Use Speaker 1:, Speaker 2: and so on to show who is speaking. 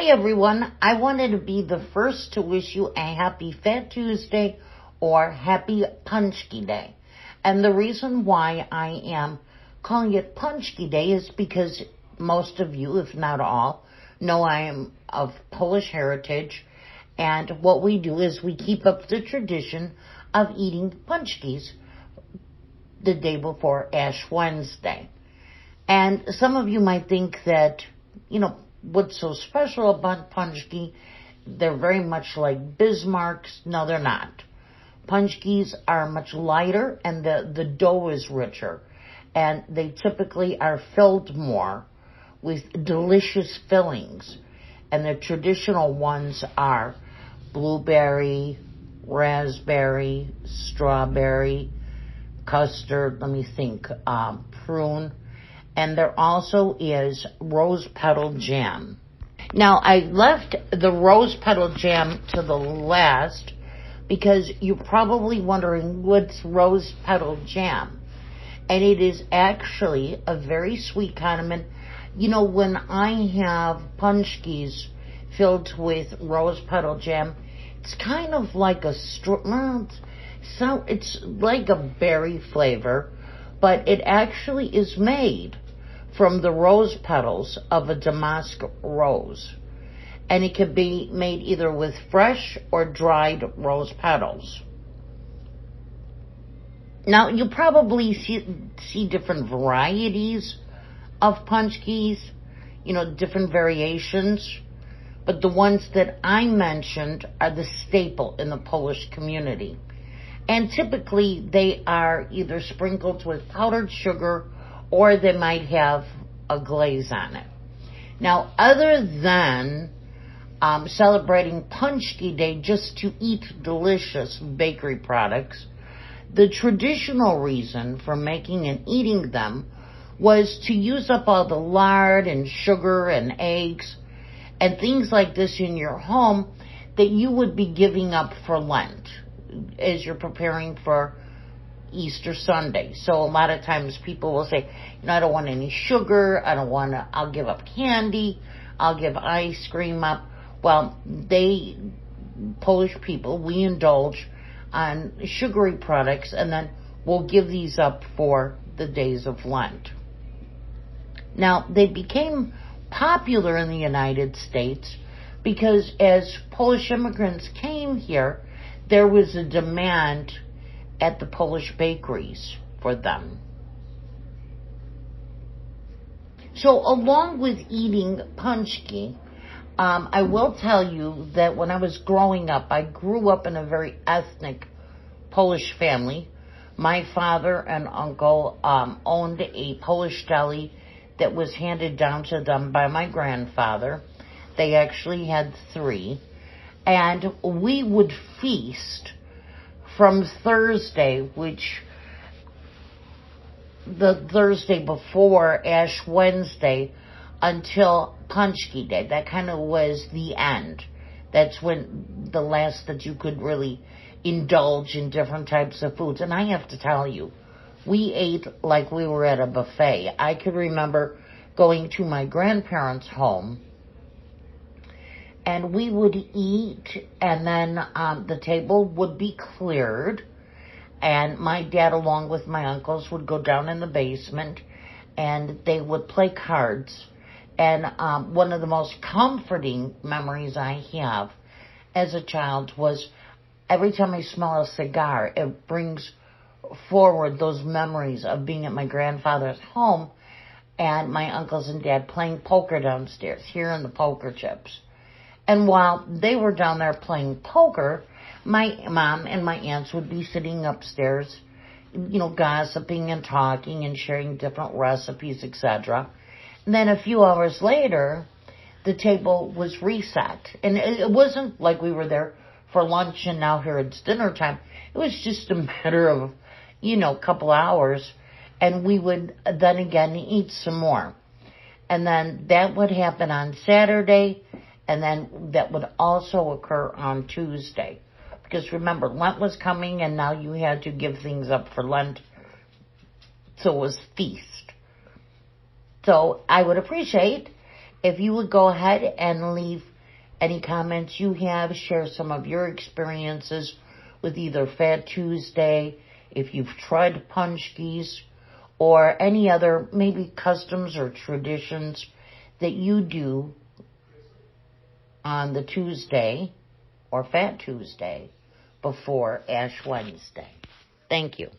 Speaker 1: everyone. I wanted to be the first to wish you a happy Fat Tuesday or happy Pączki Day. And the reason why I am calling it Pączki Day is because most of you, if not all, know I am of Polish heritage. And what we do is we keep up the tradition of eating pączkis the day before Ash Wednesday. And some of you might think that, what's so special about pączki? They're very much like Bismarcks. No, they're not. Pączkis are much lighter and the dough is richer. And they typically are filled more with delicious fillings. And the traditional ones are blueberry, raspberry, strawberry, custard, prune. And there also is rose petal jam. Now, I left the rose petal jam to the last because you're probably wondering what's rose petal jam. And it is actually a very sweet condiment. When I have pączkis filled with rose petal jam, it's kind of like it's like a berry flavor, but it actually is made from the rose petals of a damask rose. And it can be made either with fresh or dried rose petals. Now, you probably see different varieties of pączkis, different variations. But the ones that I mentioned are the staple in the Polish community. And typically they are either sprinkled with powdered sugar or they might have a glaze on it. Now, other than celebrating Pączki Day just to eat delicious bakery products, the traditional reason for making and eating them was to use up all the lard and sugar and eggs and things like this in your home that you would be giving up for Lent as you're preparing for Easter Sunday. So a lot of times people will say, I don't want any sugar, I'll give up candy, I'll give ice cream up. Well, Polish people, we indulge on sugary products and then we'll give these up for the days of Lent. Now, they became popular in the United States because as Polish immigrants came here, there was a demand at the Polish bakeries for them. So along with eating pączki, I will tell you that when I was growing up, I grew up in a very ethnic Polish family. My father and uncle owned a Polish deli that was handed down to them by my grandfather. They actually had 3. And we would feast from Thursday, which the Thursday before Ash Wednesday, until Pączki Day. That kind of was the end. That's when the last that you could really indulge in different types of foods. And I have to tell you, we ate like we were at a buffet. I could remember going to my grandparents' home, and we would eat, and then the table would be cleared, and my dad, along with my uncles, would go down in the basement, and they would play cards. And one of the most comforting memories I have as a child was every time I smell a cigar, it brings forward those memories of being at my grandfather's home and my uncles and dad playing poker downstairs, hearing the poker chips. And while they were down there playing poker, my mom and my aunts would be sitting upstairs, gossiping and talking and sharing different recipes, etc. And then a few hours later, the table was reset. And it wasn't like we were there for lunch and now here it's dinner time. It was just a matter of, a couple hours. And we would then again eat some more. And then that would happen on Saturday. And then that would also occur on Tuesday. Because remember, Lent was coming and now you had to give things up for Lent. So it was feast. So I would appreciate if you would go ahead and leave any comments you have. Share some of your experiences with either Fat Tuesday, if you've tried Pączkis, or any other maybe customs or traditions that you do on the Tuesday or Fat Tuesday before Ash Wednesday. Thank you.